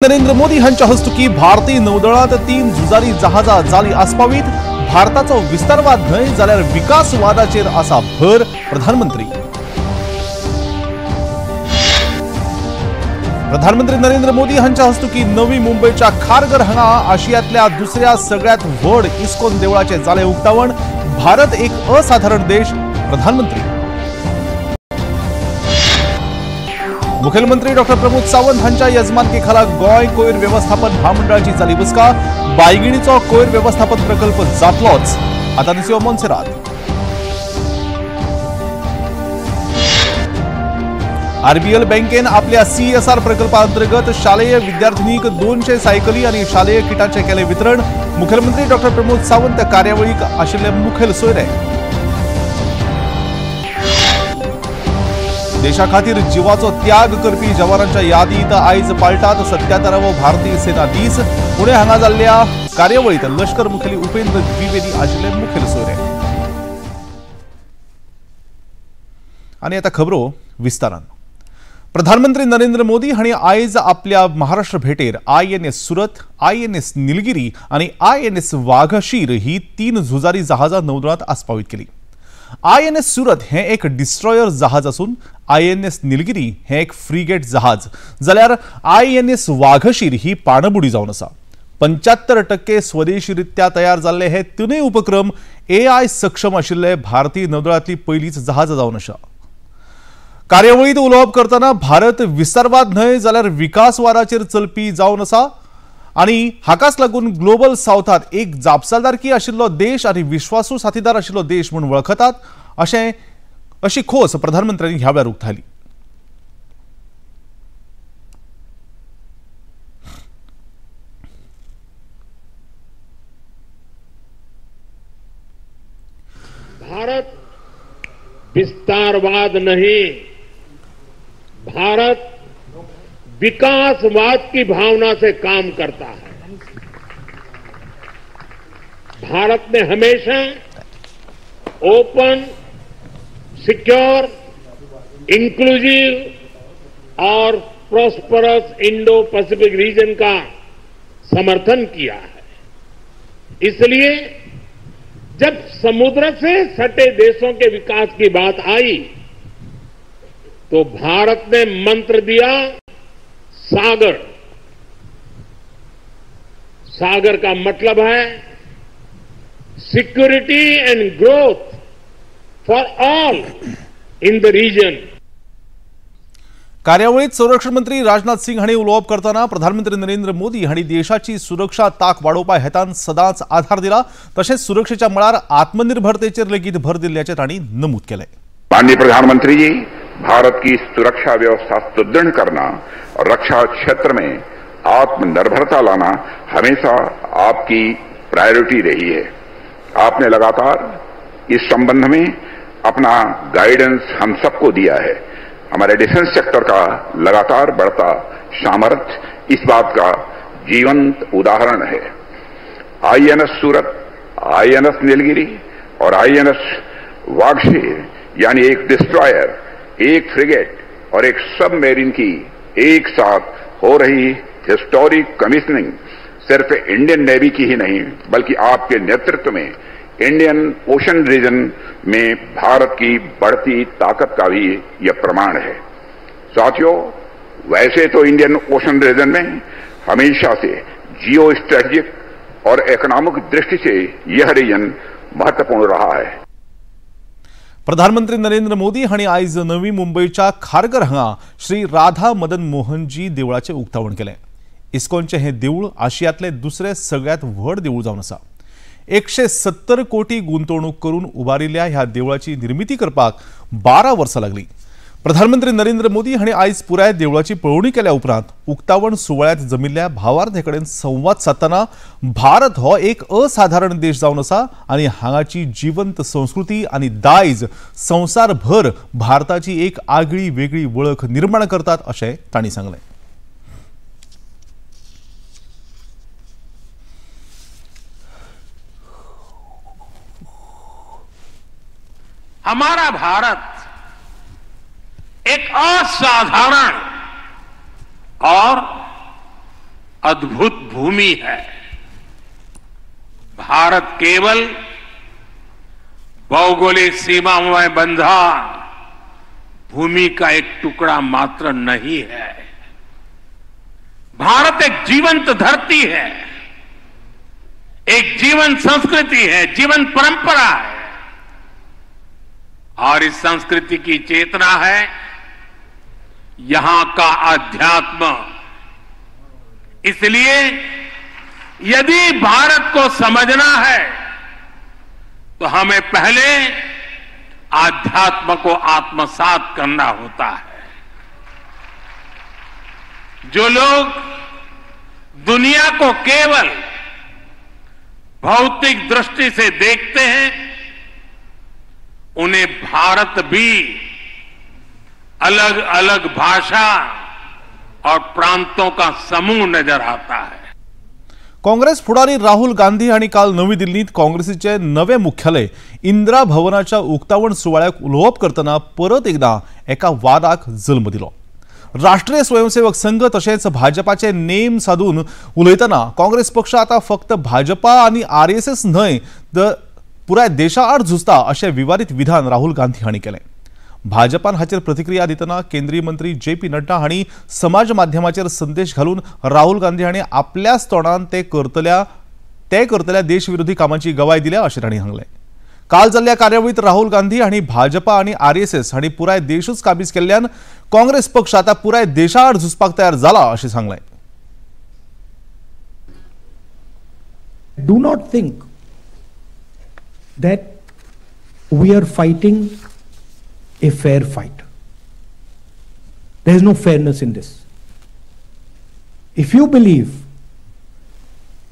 नरेंद्र मोदी हांच्या हस्तुकी भारतीय नौदळात 3 झुजारी जहाजा जाली आस्पावीत। भारताचो विस्तारवाद न्हय जाल्यार विकासवादाचेर आसा भर। प्रधानमंत्री नरेंद्र मोदी हांच्या हस्तुकी नवी मुंबईच्या खारघर हांगा आशियांतल्या दुसऱ्या सगळ्यात व्हड इस्कॉन देवळाचे जाले उक्तावण। भारत एक असाधारण देश। प्रधानमंत्री मुख्यमंत्री डॉक्टर प्रमोद सावंत हांच्या यजमानकेखाला गोय कोयर व्यवस्थापन महामंडळाची जाली बसका। बायगिणीचो कोयर व्यवस्थापन प्रकल्प जातलोच। आता दिसयो मोन्सेरात। आरबीएल बँकेन आपल्या CSR प्रकल्पांतर्गत शालेय विद्यार्थिनीक 200 सायकली आणि शालेय किटांचे केले वितरण। मुख्यमंत्री डॉक्टर प्रमोद सावंत कार्यावळीक आशिल्ले मुखेल सोयरे। देशा खातीर जिवाचो त्याग करपी जवानांच्या यादीत आयज पाळटात 77वो भारतीय सेना दीस। पुणे हांगा जाल्ल्या कार्यावळीत लष्कर मुखेली उपेंद्र द्विवेदी आशिल्ले मुखेल सोयरे। आणि आता खबरो विस्तारान। प्रधानमंत्री नरेंद्र मोदी हांणी आयज आपल्या महाराष्ट्र भेटेर INS सुरत, INS निलगिरी आणि INS वाघशीर ही 3 झुजारी जहाजा नौदळात आस्पावीत केली। INS सुरत हे एक डिस्ट्रॉयर जहाज असून INS निलगिरी हे एक फ्रिगेट जहाज जाल्यार INS वाघशीर ही पाणबुडी जावन आसा। 75% स्वदेशीरित्या तयार जाल्ले हे तिनूय उपक्रम AI सक्षम आशिल्ले भारतीय नौदळातली पहिलीच जहाज जावन आसा। कार्यावळीत उलोवप करतना भारत विस्तारवाद न्हय जाल्यार विकासवादाचेर चलपी जावन आसा आणि हाकाच लागून ग्लोबल साउथात एक जापसालदारकी आशिल्लो देश आणि विश्वासू साथीदार आशिल्लो देश म्हणून वळखतात अशी खोस प्रधानमंत्र्यांनी ह्या वेळार उक्तायली। भारत विस्तारवाद नहीं, भारत विकासवाद की भावना से काम करता है। भारत ने हमेशा ओपन, सिक्योर, इंक्लूसिव और प्रॉस्परस इंडो पैसिफिक रीजन का समर्थन किया है। इसलिए जब समुद्र से सटे देशों के विकास की बात आई तो भारत ने मंत्र दिया सागर। सागर का मतलब है security and growth for all in the region. कार्यावळीत संरक्षण मंत्री राजनाथ सिंग हांणी उलोवप करतना प्रधानमंत्री नरेंद्र मोदी हांणी देशाची सुरक्षा तांक वाडोवपा हेतान सदांच आधार दिला। तशेंच सुरक्षेच्या मळार आत्मनिर्भरतेचेर लेगीत भर दिल्ल्याचें तांणी नमूद केलें। माननीय प्रधानमंत्री जी, भारत की सुरक्षा व्यवस्था सुदृढ़ करना और रक्षा क्षेत्र में आत्मनिर्भरता लाना हमेशा आपकी प्रायोरिटी रही है। आपने लगातार इस संबंध में अपना गाइडेंस हम सबको दिया है। हमारे डिफेंस सेक्टर का लगातार बढ़ता सामर्थ्य इस बात का जीवंत उदाहरण है। INS सूरत, INS नीलगिरी और INS वाघशीर यानी एक डिस्ट्रॉयर, एक फ्रिगेट और एक सबमरीन की एक साथ हो रही हिस्टोरिक कमीशनिंग सिर्फ इंडियन नेवी की ही नहीं बल्कि आपके नेतृत्व में इंडियन ओशन रीजन में भारत की बढ़ती ताकत का भी यह प्रमाण है। साथियों, वैसे तो इंडियन ओशन रीजन में हमेशा से जियो स्ट्रेटेजिक और इकोनॉमिक दृष्टि से यह रीजन महत्वपूर्ण रहा है। प्रधानमंत्री नरेंद्र मोदी हांणी आयज नवी मुंबईच्या खारघर हांगा श्री राधा मदन मोहनजी देवळाचे उक्तावण केलें। इस्कॉनचे हे देवूळ आशियांतले दुसरे सगळ्यात व्हड देवूळ जावन आसा। 170 कोटी गुंतवणूक करून उबारिल्ल्या ह्या देवळाची निर्मिती करपाक 12 वर्सां लागली। प्रधानमंत्री नरेंद्र मोदी हांणी आयज पुराय देवळाची पळोवणी केल्या उपरांत उक्तावण सुवाळ्यात जमिल्ल्या भावार्थी कडेन संवाद साधतना भारत हो एक असाधारण देश जावन आसा आणि हांगाची जिवंत संस्कृती आणि दायज संवसारभर भारताची एक आगळी वेगळी वळख निर्माण करतात अशें तांणी सांगलें। हमारा भारत एक असाधारण और अद्भुत भूमि है। भारत केवल भौगोलिक सीमाओं में बंधा भूमि का एक टुकड़ा मात्र नहीं है। भारत एक जीवंत धरती है, एक जीवंत संस्कृति है, जीवंत परंपरा है, और इस संस्कृति की चेतना है यहां का अध्यात्म। इसलिए यदि भारत को समझना है तो हमें पहले आध्यात्म को आत्मसात करना होता है। जो लोग दुनिया को केवल भौतिक दृष्टि से देखते हैं, उन्हें भारत भी अलग अलग भाषा और प्रांतों का समूह नजर आता है। काँग्रेस पुढारी राहुल गांधी आणि काल नवी दिल्लीत काँग्रेसीचे नवे मुख्यालय इंदिरा भवनाच्या उक्तावण सुवाळ्याक उलोवप करतना परत एकदा एका वादाक जल्म दिलो। राष्ट्रीय स्वयंसेवक संघ तसेच भाजपाचे नेम साधून उलयतना काँग्रेस पक्ष आता फक्त भाजपा आणि आरएसएस न्हय तर पुराय देशाआड झुजता अशें विवादित विधान राहुल गांधी हांणी केलें। भाजपान हाचेर प्रतिक्रिया दितना केंद्रीय मंत्री जे.पी. नड्डा हांणी समाज माध्यमाचेर संदेश घालून राहुल गांधी हांणी आपल्याच तोंडान ते करतल्या देशविरोधी कामांची गवाय दिल्या अशें तांणी सांगलें। काल जाल्ल्या कार्यावळीत राहुल गांधी हांणी भाजपा आणि आरएसएस हांणी पुराय देशूच काबीज केल्ल्यान काँग्रेस पक्ष आता पुराय देशाआड झुजपाक तयार जाला अशें सांगलें। Do not think that we are fighting a fair fight. There is no fairness in this. If you believe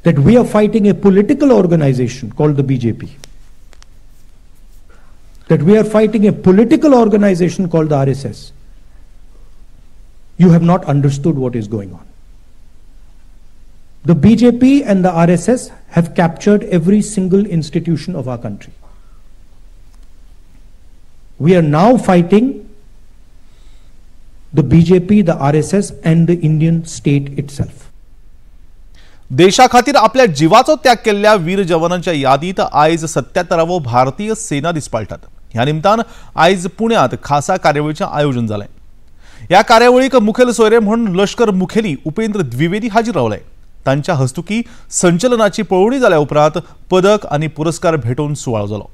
that we are fighting a political organization called the BJP, that we are fighting a political organization called the RSS, you have not understood what is going on. The BJP and the RSS have captured every single institution of our country. We are now fighting the BJP, the RSS and the Indian state itself. देशा खातीर आपल्या जीवाचो त्याग केल्ल्या वीर जवानांच्या यादीत आयज 77वो भारतीय सेना दीस पाळटात। ह्या निमतान आयज पुण्यात खासा कार्यावळीचें आयोजन जालें। ह्या कार्यावळीक मुखेल सोयरे म्हणून लष्कर मुखेली उपेंद्र द्विवेदी हाजीर रावले। तांच्या हस्तुकी संचलनाची पळोवणी जाल्या उपरांत पदक आणि पुरस्कार भेटोवन सुवाळो जालो।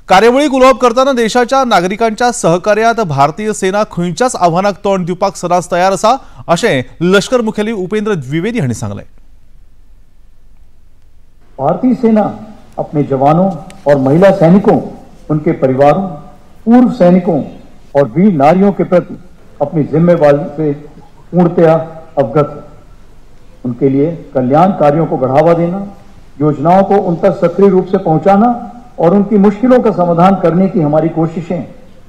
कार्यावळीक उलोवप करताना देशाच्या नागरिकांच्या सहकार्यात भारतीय सेना खंयच्याच आव्हानाक तोंड दिवपाक सदांच तयार आसा अशें लष्कर मुखेली उपेंद्र द्विवेदी हांणी सांगलें। भारतीय सेना अपने जवानों और महिला सैनिकों, उनके परिवारों, पूर्व सैनिकों और वीर नारियों के प्रति अपनी जिम्मेवारी से पूर्णतया अवगत है। उनके लिए कल्याण कार्यों को बढ़ावा देना, योजनाओं को उन तक सक्रिय रूप से पहुंचाना और उनकी मुश्किलों का समाधान करने की हमारी कोशिशें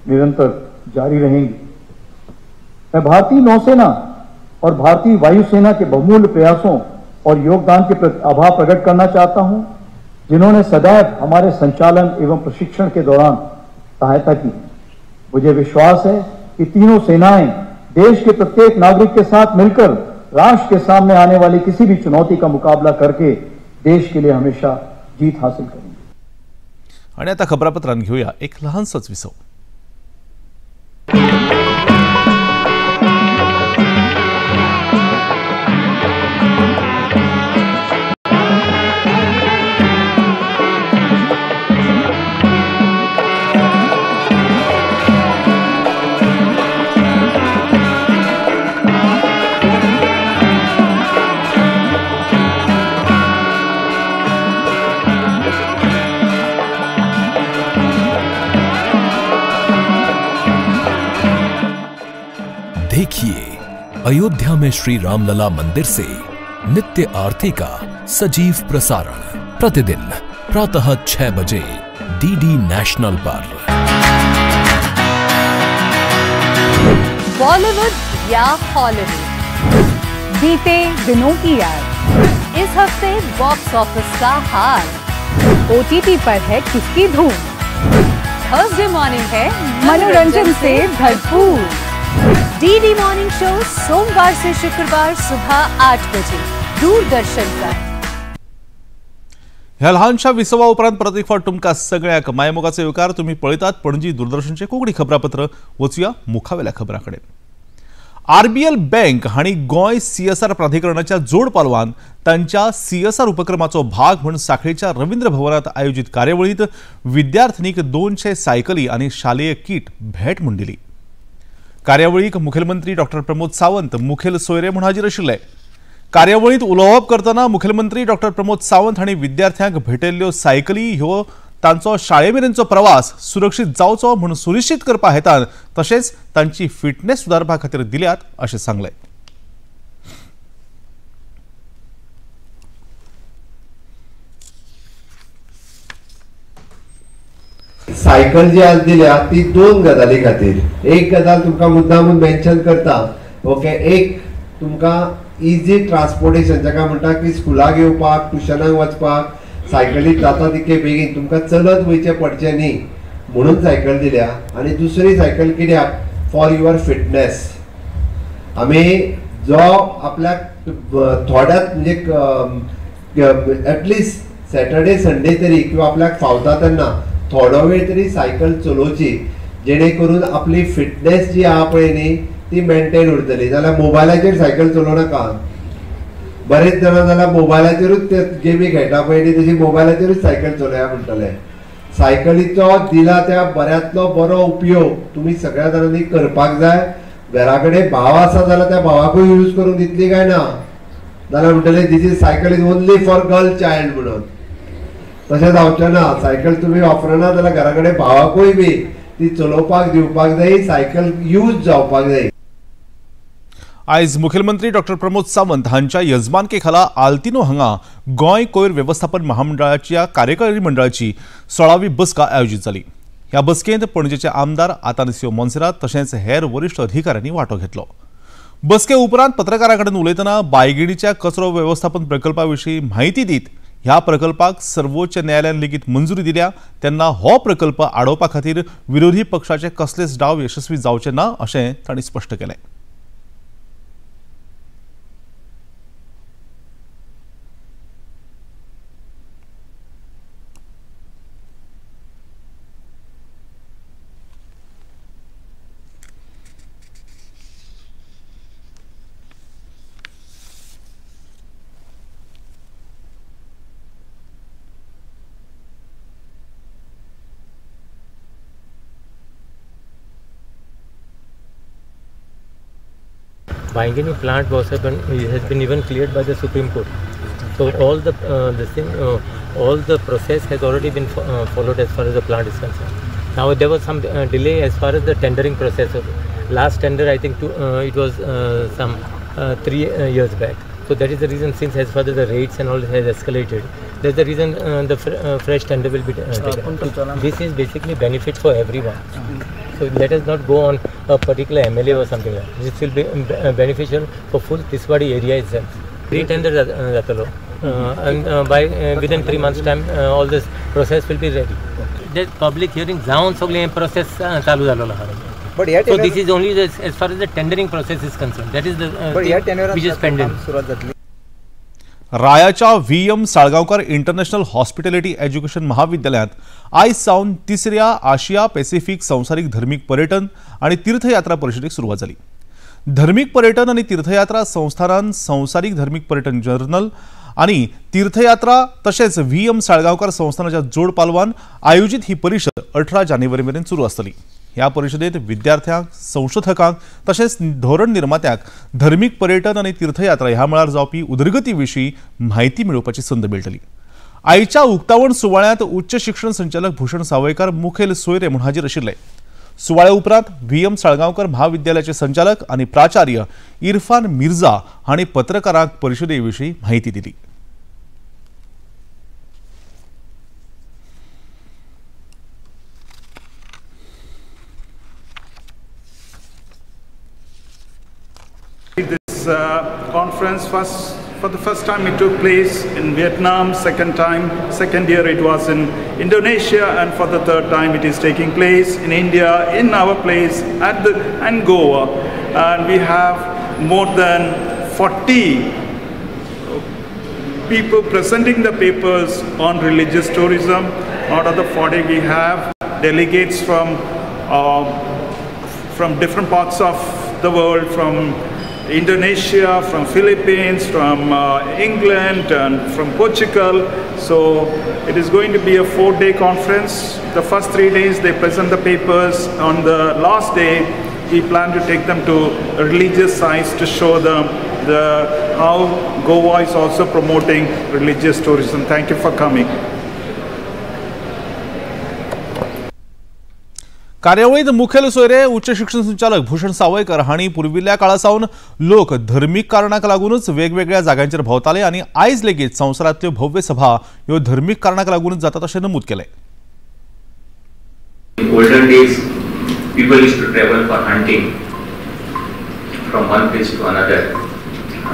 निरंतर जारी रहेंगी। मैं भारतीय नौसेना और भारतीय वायुसेना के बहुमूल्य प्रयासों और योगदान के प्रति आभार प्रकट करना चाहता हूं, जिन्होंने सदैव हमारे संचालन एवं प्रशिक्षण के दौरान सहायता की। मुझे विश्वास है कि तीनों सेनाएं देश के प्रत्येक नागरिक के साथ मिलकर राष्ट्र के सामने आने वाली किसी भी चुनौती का मुकाबला करके देश के लिए हमेशा जीत हासिल करेंगे। आणि आता खबरापत्रांत घेऊया एक लहानसोच विसव। देखिए अयोध्या में श्री रामलला मंदिर से नित्य आरती का सजीव प्रसारण प्रतिदिन प्रातः 6 बजे डीडी नेशनल पर। बॉलीवुड या हॉलीवुड, बीते दिनों की याद, इस हफ्ते बॉक्स ऑफिस का हाल, ओटीटी पर है किसकी धूम, थर्सडे मॉर्निंग है मनोरंजन से भरपूर। डीडी मॉर्निंग शो सोमवार से शुक्रवार सुबह 8 बजे दूरदर्शन पर। ह्या लहानशा विसवा उपरांत परत एक फावट तुमकां सगळ्याक मायमोगाचो येवकार। तुम्ही पळयतात पणजी दूरदर्शनचे कोंकणी खबरापत्र। वचूया मुखावेल्या खबरांकडे। आरबीएल बँक हांणी गोंय सीएसआर प्राधिकरणाच्या जोड पालवान तांच्या सीएसआर उपक्रमाचो भाग म्हणून सांखळेच्या रवींद्र भवनात आयोजित कार्यावळीत विद्यार्थ्यांक 200 सायकली आनी शालेय किट भेट म्हणून दिली। कार्यावळीक मुखेलमंत्री डॉक्टर प्रमोद सावंत मुखेल सोयरे म्हणून हाजीर आशिल्ले। कार्यावळीत उलोवप करतना मुखेलमंत्री डॉक्टर प्रमोद सावंत हांणी विद्यार्थ्यांक भेटयल्ल्यो सायकली ह्यो तांचो शाळेमेरेनचो प्रवास सुरक्षीत जावचो म्हणून सुनिश्चित करपा हेतान तशेंच तांची फिटनेस सुदारपा खातीर दिल्यात अशें सांगलें। सायकल जी आज दिल्या ती दोन गजाली खातीर। एक गजाल तुमकां मुद्दामून मेन्शन करता, ओके, एक तुमकां इजी ट्रान्सपोर्टेशन जाका म्हणटा की स्कुलाक येवपाक ट्युशनाक वचपाक सायकलीक जाता तितके बेगीन तुमकां चलत वयचें पडचें न्ही म्हणून सायकल दिल्या। आनी दुसरी सायकल कित्याक? For your fitness. आमी जो आपल्याक थोड्याच म्हणजे एटलिस्ट सॅटर्डे संडे तरी किंवा आपल्याक फावता तेन्ना थोडो वेळ तरी सायकल चलोवची, जेणे करून आपली फिटनेस जी आहा पळय न्ही ती मेंटेन उरतली। जाल्यार मोबायलाचेर सायकल चलोव नाका। बरेच जाणां जाल्यार मोबायलाचेरूच ते गेमी खेळटा पळय न्ही तशी मोबायलाचेरूच सायकल चलोवया म्हणटले। सायकलीचो दिला त्या बऱ्यांतलो बरो उपयोग तुमी सगळ्या जाणांनी करपाक जाय। घरा कडेन भाव आसा जाल्यार त्या भावाकूय यूज करून दितली काय ना, जाल्यार म्हणटले this is cycle is only for girl child म्हणून। तशें जावचें ना। सायकल तुमी वापरना जाल्यार घरा कडेन भावाकूय बी ती चलोवपाक दिवपाक जाय, सायकल यूज जावपाक जाय। आयज मुखेलमंत्री डॉक्टर प्रमोद सावंत हांच्या यजमानके खाला आल्तिनो हांगा गोंय कोयर वेवस्थापन महामंडळाच्या कार्यकारी मंडळाची 16वी बसका आयोजीत जाली। ह्या बसकेंत पणजेचे आमदार आतानासियो मोन्सेरात तशेंच हेर वरिष्ठ अधिकाऱ्यांनी वांटो घेतलो। बसके उपरांत पत्रकारां कडेन उलयतना बायगिणीच्या कचरो वेवस्थापन प्रकल्पा विशीं म्हायती दीत ह्या प्रकल्पाक सर्वोच्च न्यायालयान लेगीत मंजुरी दिल्या तेन्ना हो प्रकल्प आडोवपा खातीर विरोधी पक्षाचे कसलेच डाव यशस्वी जावचे ना अशें तांणी स्पश्ट केलें। Baingini plant has been even cleared by the Supreme Court. So all the process has already been followed as far as the plant is concerned. Now there was some delay as far as the tendering process. Last tender I think it was some 3 years back. So that is the reason, since as far as the rates and all has escalated, that's the reason the fresh tender will be taken. This is basically benefit for everyone. So let us not go on a particular MLA or something like that. This will be beneficial for full Tiswadi area itself. Re-tender Ratalo. And by within 3 months time all this process will be ready. The public hearing down so process chalu zalala. But yet so this is only as far as the tendering process is concerned. That is the which is pending. रायाच्या VM Salgaonkar international hospitality education महाविद्यालयात आयज सावन 3ऱ्या Asia Pacific संवसारीक धर्मीक पर्यटन आणि तीर्थयात्रा परिशदेक सुरवात जाली। धर्मीक पर्यटन आणि तीर्थयात्रा संस्थानान संवसारीक धर्मीक पर्यटन जर्नल आणि तीर्थयात्रा तशेंच व्हीएम साळगांवकर संस्थानाच्या जोड पालवान आयोजित ही परिशद 18 जानेवारी मेरेन सुरू आसतली। ह्या परिशदेत विद्यार्थ्यांक, संशोधकांक तशेंच धोरण निर्मात्यांक धर्मीक पर्यटन आणि तीर्थयात्रा ह्या मळार जावपी उदरगती विशीं म्हायती मेळोवपाची संद मेळटली। आयच्या उक्तावण सुवाळ्यांत उच्च शिक्षण संचालक भूषण सावयकार मुखेल सोयरे म्हणून हाजीर आशिल्ले। सुवाळे उपरांत व्हीएम साळगांवकर महाविद्यालयाचे संचालक आणि प्राचार्य इरफान मिर्झा हांणी पत्रकारांक परिशदे विशीं म्हायती दिली। This conference for the first time it took place in Vietnam, second year it was in Indonesia, and for the third time it is taking place in India, in our place and Goa. and we have more than 40 people presenting the papers on religious tourism. Out of the 40, we have delegates from different parts of the world, from Indonesia, from Philippines, from England, and from Portugal. So it is going to be a 4-day conference. The first 3 days they present the papers. On the last day, we plan to take them to religious sites to show them how Goa is also promoting religious tourism. Thank you for coming. कार्यावळीत मुखेल सोयरे उच्च शिक्षण संचालक भूषण सावयकर हांणी पुर्विल्ल्या काळासावन लोक धर्मीक कारणाक लागूनच वेगवेगळ्या जाग्यांचेर भोंवताले आनी आयज लेगीत संवसारांतल्यो भव्य सभा ह्यो धर्मीक कारणाक लागूनच जातात अशें नमूद केलें. In olden days, people used to travel for hunting from one place to another,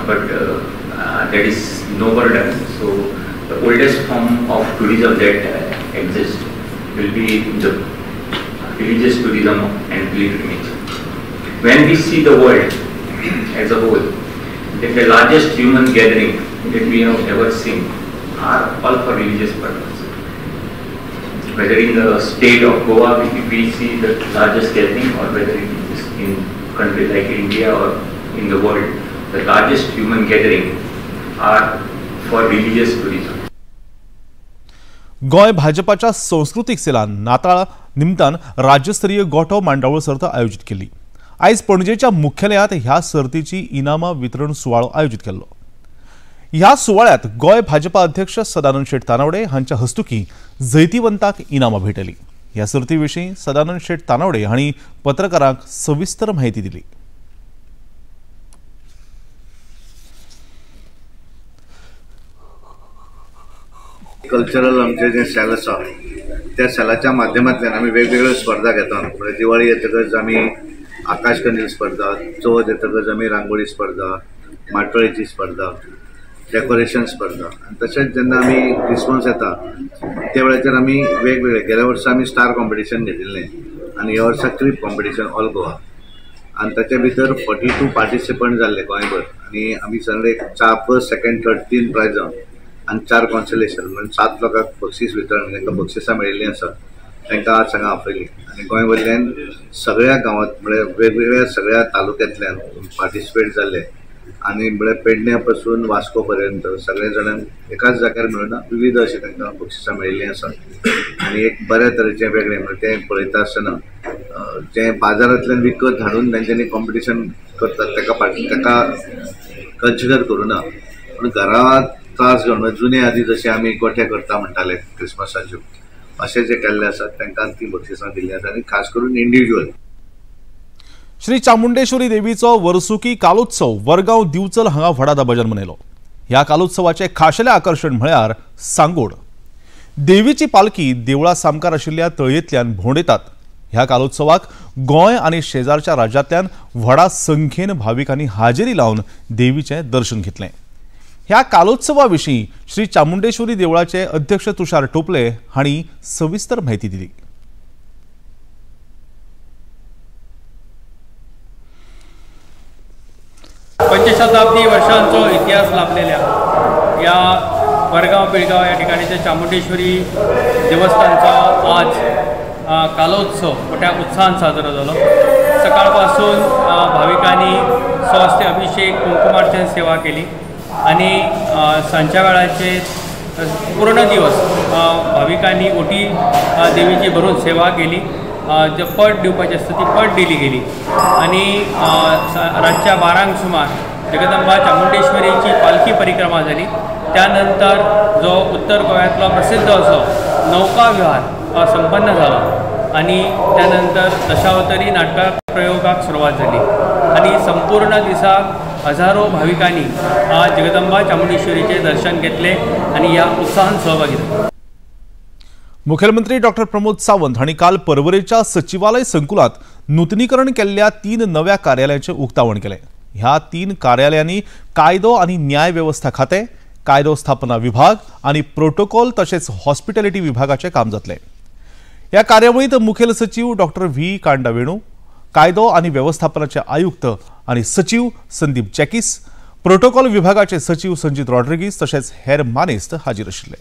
but that is no more done. So the oldest form of tourism that exists will be the religious tourism and pilgrimage. When we see the world as a whole, then the largest human gathering that we have ever seen are all for religious purposes. Whether in the state of Goa we see the largest gathering, or whether it is in countries like India or in the world, the largest human gathering are for religious tourism. गोय भाजपाच्या सांस्कृतिक सेलान नाताळ निमतान राज्यस्तरीय गोठो मांडावळ सर्त आयोजित केली. आयज पणजेच्या मुख्यालयात ह्या सर्तीची इनामां वितरण सुवाळो आयोजित केल्लो. ह्या सुवाळ्यात गोय भाजपा अध्यक्ष सदानंद शेट तानावडे हांच्या हस्तुकी जैतिवंतांक इनामां भेटली. ह्या सर्तीविशीं सदानंद शेट तानावडे हांणी पत्रकारांक सविस्तर माहिती दिली. कल्चरल आमचे जे सेल आसा त्या सेलाच्या माध्यमांतल्यान आमी वेगवेगळ्यो स्पर्धा घेता. म्हणजे दिवाळी येतकच आमी आकाश कंदील स्पर्धा, चवथ येतकच आमी रांगोळी स्पर्धा, माटोळेची स्पर्धा, डेकोरेशन स्पर्धा, आनी तशेंच जेन्ना आमी क्रिसमस येता त्या वेळाचेर आमी वेगवेगळे, गेल्या वर्सा आमी स्टार कॉम्पिटिशन घेतिल्लें आनी ह्या वर्सा क्रीप कॉम्पिटिशन ऑल गोवा, आनी ताचे भितर 42 पार्टिसिपंट जाल्ले गोंयभर, आनी आमी सगळे फर्स्ट, सेकंड, थर्ड 3 प्रायजां आनी 4 कॉन्सोलेशन म्हणजे 7 लोकांक बक्षीस वितरण, तांकां बक्षिसां मेळिल्लीं आसा, तांकां आज हांगा आपयली. आनी गोंय भरल्यान सगळ्या गांवांत म्हणजे वेगवेगळ्या सगळ्या तालुक्यांतल्यान पार्टिसिपेट जाल्ले आनी म्हणजे पेडण्या पासून वास्को पर्यंत सगळे जाणांक एकाच जाग्यार मेळून विविध अशी तांकां बक्षिसां मेळिल्लीं आसा. आनी एक बऱ्या तरेचें वेगळें म्हणजे तें पळयता आसतना जें बाजारांतल्यान विकत हाडून तांच्यांनी कॉम्पिटिशन करतात ताका कन्सिडर करूना, पूण घरांत त्रास घेवन जुने आदी जशें आमी गोठे करता म्हणटाले क्रिसमसाच्यो, अशें जे केल्ले आसात तांकां ती बक्षिसां दिल्लीं आसा, आनी खास करून इंडिव्हिज्युअल. श्री चामुंडेश्वरी देवीचो वर्सुकी कालोत्सव वरगांव दिवचल हांगा व्हडा दबाज्यान मनयलो. ह्या कालोत्सवाचे खाशेलें आकर्शण म्हळ्यार सांगोड. देवीची पालखी देवळा सामकार आशिल्ल्या तळयेंतल्यान भोंवडेतात. ह्या कालोत्सवाक गोंय आनी शेजारच्या राज्यांतल्यान व्हडा संख्येन भाविकांनी हाजेरी लावन देवीचें दर्शन घेतलें. ह्या कालोत्सवा विशीं श्री चामुंडेश्वरी देवळाचे अध्यक्ष तुषार टोपले हांणी सविस्तर माहिती दिली. पंचशताब्दी वर्षांचो इतिहास लाभलेल्या या वरगांव पिळगांव या ठिकाणीच्या चामुंडेश्वरी देवस्थानचा आज कालोत्सव मोठ्या उत्साहात साजरा झालो. सकाळपासून भाविकांनी स्वास्थ्य अभिषेक कुंकुमार्चन सेवा केली आणि सांच्या वेळाचे पूर्ण दिवस भाविकांनी ओटी देवीची भरून सेवा केली. जे पट दिवपाची आसता ती पट दिली गेली आणि रातच्या 12 सुमार जगदंबा चामुंडेश्वरीची पालखी परिक्रमा झाली. त्यानंतर जो उत्तर गोव्यातलो प्रसिद्ध असो नौका विहार संपन्न झाला आणि त्यानंतर दशावतारी नाटका प्रयोगाक सुरुवात झाली आणि संपूर्ण दिसाक हजारो भाविकांनी जगदंबा चामुंडेश्वरीचे दर्शन घेतले आणि या उत्साहात सहभागी झाले. मुखेलमंत्री डॉक्टर प्रमोद सावंत हांणी काल पर्वरेच्या सचिवालय संकुलात नूतनीकरण केल्ल्या 3 नव्या कार्यालयांचें उक्तावण केलें. ह्या 3 कार्यालयांनी कायदो आनी न्याय वेवस्था खातें, कायदो स्थापना विभाग आनी प्रोटोकॉल तशेंच हॉस्पिटॅलिटी विभागाचें काम जातलें. ह्या कार्यावळींत मुखेल सचिव डॉक्टर व्ही कांडावेणू, कायदो आणि व्यवस्थापनाचे आयुक्त आणि सचिव संदीप जॅकिस, प्रोटोकॉल विभागाचे सचिव संजीत रॉड्रिगीस तसेच हेर मानेस्त हाजीर आशिल्ले.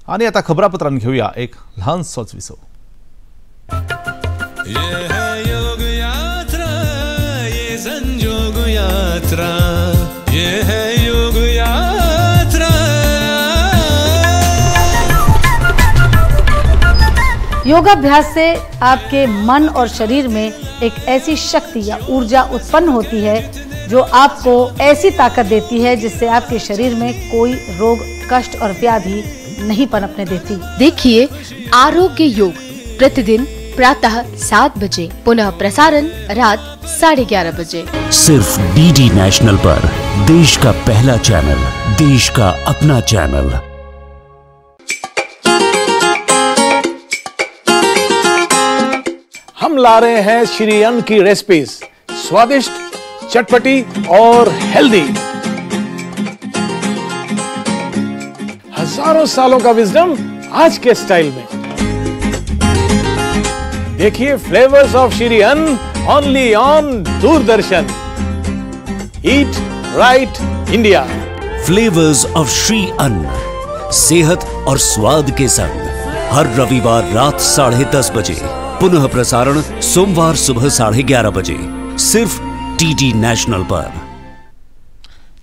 आणि आता खबरापत्रांत घेऊया एक लहानसोच विसव. योगाभ्यास से आपके मन और शरीर में एक ऐसी शक्ति या ऊर्जा उत्पन्न होती है जो आपको ऐसी ताकत देती है जिससे आपके शरीर में कोई रोग, कष्ट और व्याधि नहीं पनपने देती. देखिए आरोग्य योग प्रतिदिन प्रातः 7 बजे, पुनः प्रसारण रात 11:30 बजे. सिर्फ डीडी नेशनल पर, देश का पहला चैनल, देश का अपना चैनल. हम ला रहे हैं श्री अन्न की रेसिपीज, स्वादिष्ट, चटपटी और हेल्दी. हजारों सालों का विजडम आज के स्टाइल में. देखिए फ्लेवर्स ऑफ श्री अन्न only on Doordarshan. Eat right India. Flavours of Shri अन्न, सेहत और स्वाद के संग. हर रविवार रात 10:30 बजे, पुनः प्रसारण सोमवार सुबह 11:30 बजे, सिर्फ डीडी नॅशनल पर.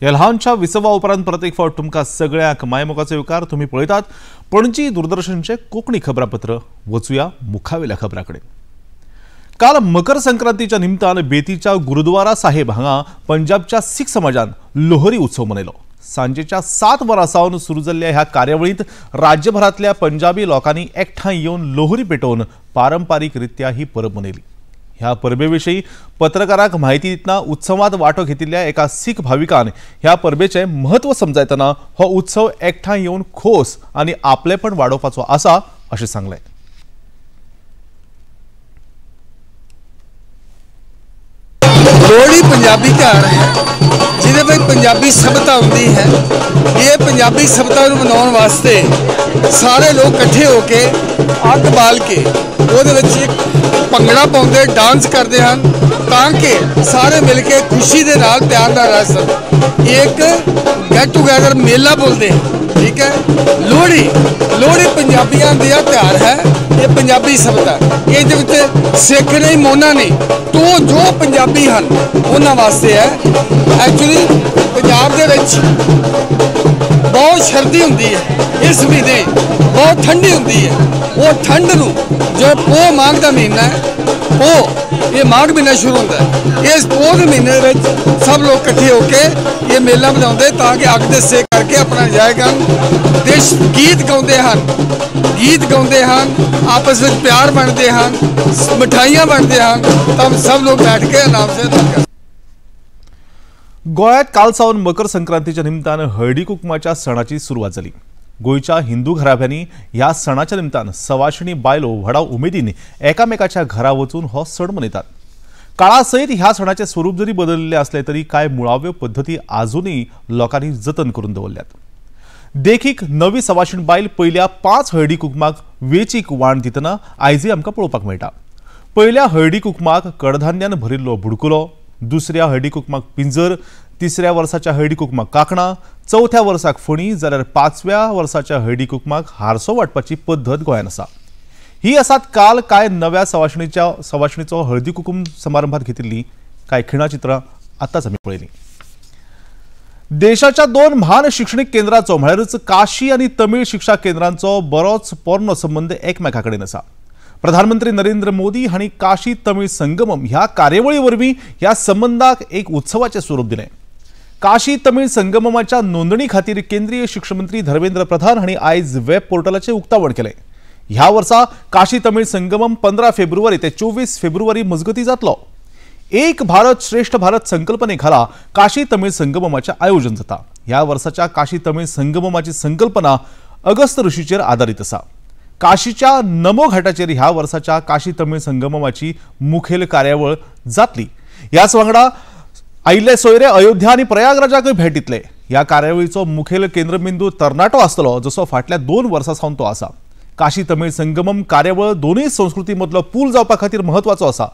या लहानशा विसवा उपरांत परत एक फावट तुमकां सगळ्यांक मायमोगाचो येवकार. तुम्ही पळयतात पणजी दूरदर्शनचे कोंकणी खबरापत्र. वचूया मुखावेल्या खबरांकडे. काल मकर संक्रांतीच्या निमतान बेतीच्या गुरुद्वारा साहेब हांगा पंजाबच्या सीख समाजान लोहरी उत्सव मनयलो. सांजेच्या 7 वरांसावन सुरू जाल्ल्या ह्या कार्यावळींत राज्यभरातल्या पंजाबी लोकांनी एकठांय येवन लोहरी पेटोवन पारंपारीकरित्या ही परब मनयली. ह्या परबेविशीं पत्रकारांक म्हायती दितना उत्सवांत वांटो घेतिल्ल्या एका सीख भाविकान ह्या परबेचें महत्व समजायतना हो उत्सव एकठांय येवन खोस आनी आपलेपण वाडोवपाचो आसा अशें सांगलें. लोहड़ी पंजाबी त्यौहार है जिहदे विच पंजाबी सभ्यता हुंदी है. ये पंजाबी सभ्यता नूं मनाउण वास्ते सारे लोग इकट्ठे होके अग बाल के ਉਹਦੇ ਵਿੱਚ ਇੱਕ ਭੰਗੜਾ ਪਾਉਂਦੇ, डांस करते हैं ताकि सारे मिलके खुशी के नाल प्यार नाल रह सकन. एक गेट टूगैदर मेला बोलते हैं. ठीक है. लोहड़ी पंजाबियों का त्यौहार है. ये पंजाबी सभ्यता ये सिख नहीं, मोना नहीं, तो जो पंजाबी हैं उन्होंने वास्ते है. एक्चुअली पंजाब दे विच बहुत सर्दी होंदी है. इस महीने बहुत ठंडी होंदी है. वो ठंड नूं जो पोह माघ का महीना है, पोह ये माघ महीना शुरू होता है. इस पोह के महीने में सब लोग इकट्ठे होके ये मेला मनाते ताकि अग दे सेक करके अपना एंजॉय करन. देश गीत गाते हैं, आपस में प्यार बनते हैं, मिठाइयाँ बनते हैं, तब सब लोग बैठ के आराम से. गोंयांत काल सावन मकर संक्रांतीच्या निमतान हळदी कुकुमाच्या सणाची सुरवात जाली. गोयच्या हिंदू घराब्यांनी ह्या सणाच्या निमतान सवाशिणी बायलो व्हडा उमेदीन एकामेकाच्या घरा वचून हो सण मनयतात. काळा सयत ह्या सणाचे स्वरूप जरी बदलले असले तरी काय मुळाव्यो पद्धती अजूनही लोकांनी जतन करून दवरल्यात. देखीक नवी सवाशीण बायल पहिल्या 5 हळदी कुकुमाक वेचीक वाण दितना आयजय आमकां पळोवपाक मेळटा. पहिल्या हळदी कुकुमाक कडधान्यान भरिल्लो बुडकुलो, दुसऱ्या हळदी कुकुमाक पिंजर, तिसऱ्या वर्साच्या हळदी कुकुमाक कांकणां, चौथ्या वर्साक फणी, जाल्यार 5व्या वर्साच्या हळदी कुकुमाक हारसो वाटपाची पद्धत गोंयांत आसा. ही आसात काल काय नव्या सवाशिणीचो हळदी कुकुम समारंभात घेतिल्ली काय खिणा चित्रां आतांच आमी पळयली. देशाच्या 2 म्हान शिक्षणीक केंद्रांचो म्हळ्यारच काशी आनी तमीळ शिक्षा केंद्रांचो बरोच पोरनो संबंध एकमेकाकडेन आसा. प्रधानमंत्री नरेंद्र मोदी हांणी काशी तमीळ संगमम ह्या कार्यावळी वरवीं ह्या संबंधाक एक उत्सवाचें स्वरूप दिलें. काशी तमीळ संगममाच्या नोंदणी खातीर केंद्रीय शिक्षण मंत्री धर्मेंद्र प्रधान हांणी आयज वेब पोर्टलाचें उक्तावण केलें. ह्या वर्सा काशी तमीळ संगमम 15 फेब्रुवारी ते 24 फेब्रुवारी मजगतीं जातलो. एक भारत श्रेष्ठ भारत संकल्पने खाला काशी तमीळ संगममाचें आयोजन जाता. ह्या वर्साच्या काशी तमीळ संगममाची संकल्पना अगस्त ऋषीचेर आदारीत आसा. काशीच्या नमो घाटाचेर ह्या वर्साच्या काशी तमीळ संगममाची मुखेल कार्यावळ जातली. ह्याच वांगडा आयिल्ले सोयरे अयोध्या आणि प्रयागराजाक भेट दितले। ह्या कार्यावळीचो मुखेल केंद्रबिंदू तरणाटो आसतलो, जसो फाटल्या 2 वर्सां सावन तो आसा। काशी तमिळ संगमम कार्यावळ दोनूय संस्कृती मदलो पूल जावपा खातीर महत्वाचो आसा।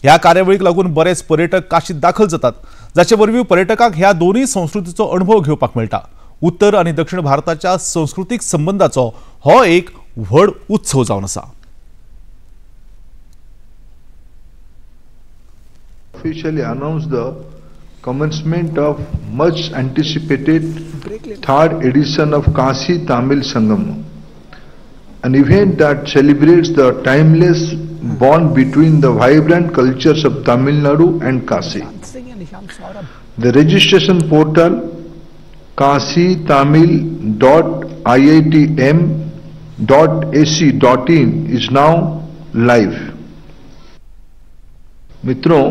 ह्या कार्यावळीक लागून बरेच पर्यटक काशीत दाखल जातात, जाचे वरवीं पर्यटकांक ह्या दोनूय संस्कृतीचो अनुभव घेवपाक मेळटा। उत्तर आणि दक्षिण भारताच्या सांस्कृतिक संबंधाचो हो एक व्हड उत्सव जावन आसा। Officially announced the commencement of much anticipated third edition of Kashi Tamil Sangam, an event that celebrates the timeless bond between the vibrant cultures of Tamil Nadu and Kashi. The registration portal kashitamil.iitm.ac.in is now live. मित्रों,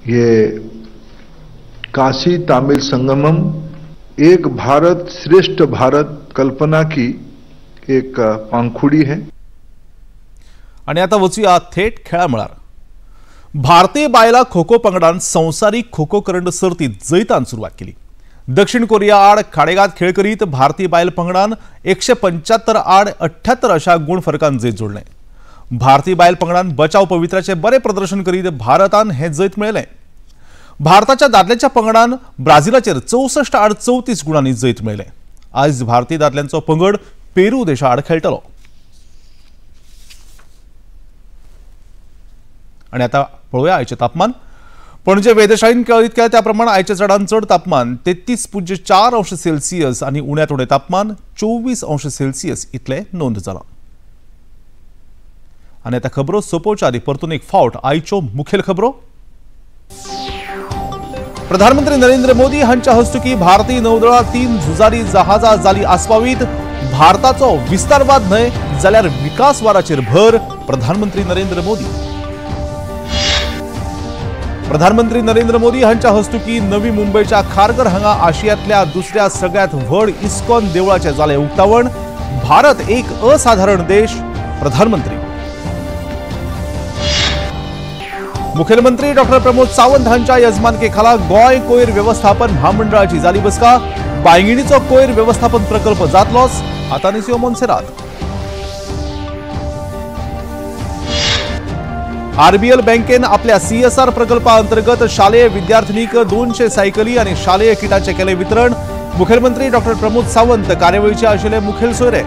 ये काशी तमिल संगमम एक भारत श्रेष्ठ भारत कल्पना की एक पांखुडी है। आणि आता वचूया थेट खेळामळार। भारतीय बायला खो खो पंगडान संवसारीक खो खो करंड सर्तीत जैतान सुरवात केली। दक्षिण कोरिया आड खाडेगात खेळ करीत भारतीय बायल पंगडान 175 आड 78 अशा गुण फरकान जैत जोडले। भारतीय बायल पंगडान बचाव पवित्राचे बरे प्रदर्शन करीत भारतान हे जैत मेळयले। भारताच्या दादल्याच्या पंगडान ब्राझीलाचेर 64 आड 34 गुणांनी जैत मेळयले। आज भारतीय दादल्यांचो पंगड पेरू देशा आड खेळटलो। आणि आता पळोवया आयचे तापमान। पणजे वेधशाळेन कळीत केल्या त्या प्रमाण आयचे चडांत चड तापमान 33.4 अंश सेल्सियस आणि उण्यात उणे तापमान 24 अंश सेल्सियस इतले नोंद जाला। आणि आता खबरो सोंपोवच्या आदी परतून एक फावट आयच्यो मुखेल खबरो। प्रधानमंत्री नरेंद्र मोदी हांच्या हस्तुकी भारतीय नौदळात 3 झुजारी जहाजां जाली आस्पावीत। भारताचो विस्तारवाद न्हय जाल्यार विकासवादाचेर भर, प्रधानमंत्री नरेंद्र मोदी। प्रधानमंत्री नरेंद्र मोदी हांच्या हस्तुकी नवी मुंबईच्या खारघर हांगा आशियांतल्या दुसऱ्या सगळ्यात व्हड इस्कॉन देवळाचे जाले उक्तावण। भारत एक असाधारण देश, प्रधानमंत्री। मुख्यमंत्री डॉक्टर प्रमोद सावंत हांच्या यजमानकेखाला गोय कोयर व्यवस्थापन महामंडळाची जाली बसका। बांयगिणीचो कोयर व्यवस्थापन प्रकल्प जातलोच, आतानिसियो मोन्सेरात। आरबीएल बँकेन आपल्या CSR प्रकल्पा अंतर्गत शालेय विद्यार्थिनीक 200 सायकली आणि शालेय किटाचे केले वितरण। मुख्यमंत्री डॉक्टर प्रमोद सावंत कार्यावळीचे आशिल्ले मुखेल सोयरे।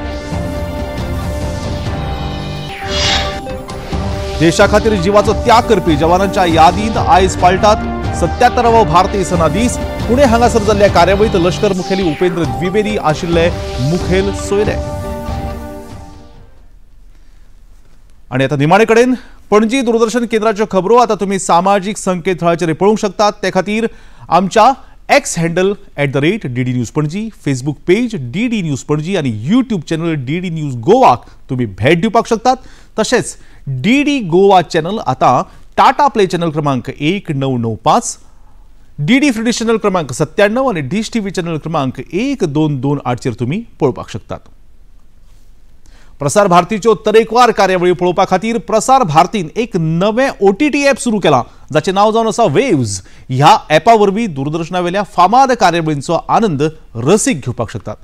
देशा खातीर जिवाचो त्याग करपी जवानांच्या यादींत आयज पाळटात 77वो भारतीय सेना दीस। पुणे हांगासर जाल्ल्या कार्यावळीत लष्कर मुखेली उपेंद्र द्विवेदी आशिल्ले मुखेल सोयरे। आणि आता निमाणे कडेन पणजी दूरदर्शन केंद्राच्यो खबरो आता तुम्ही सामाजीक संकेतथळाचेर पळोवंक शकतात। ते खातीर आमच्या x handle @DD news Panaji, Facebook page DD news Panaji आणि यूट्यूब चॅनल DD न्यूज गोवाक तुम्ही भेट दिवपाक शकतात। तसेच DD गोवा चॅनल आता टाटा प्ले चॅनल क्रमांक 1995, DD फ्री डिश चॅनल क्रमांक 97 आणि डिश टीव्ही चॅनल क्रमांक 1228 चेर तुम्ही पळोवपाक शकतात। प्रसार भारतीच्यो तरेकवार कार्यावळी पळोवपा खातीर प्रसार भारतीन एक नवे OTT ॲप सुरू केला, जाचें नाव जावन आसा वेव्स। ह्या ॲपा वरवीं दूरदर्शनावेल्या फामाद कार्यावळींचो आनंद रसीक घेवपाक शकतात।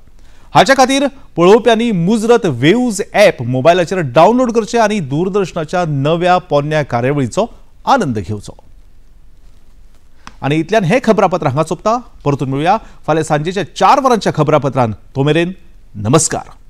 हाच्या खातीर पळोवप्यांनी मुजरत वेव्स ॲप मोबायलाचेर डावनलोड करचें आणि दूरदर्शनाच्या नव्या पोन्न्या कार्यावळीचो आनंद घेवचो। आणि इतल्यान हे खबरापत्र हांगा सोंपता। परतून मेळुया फाल्यां सांजेच्या 4 वरांच्या खबरापत्रांत। तो मेरेन नमस्कार।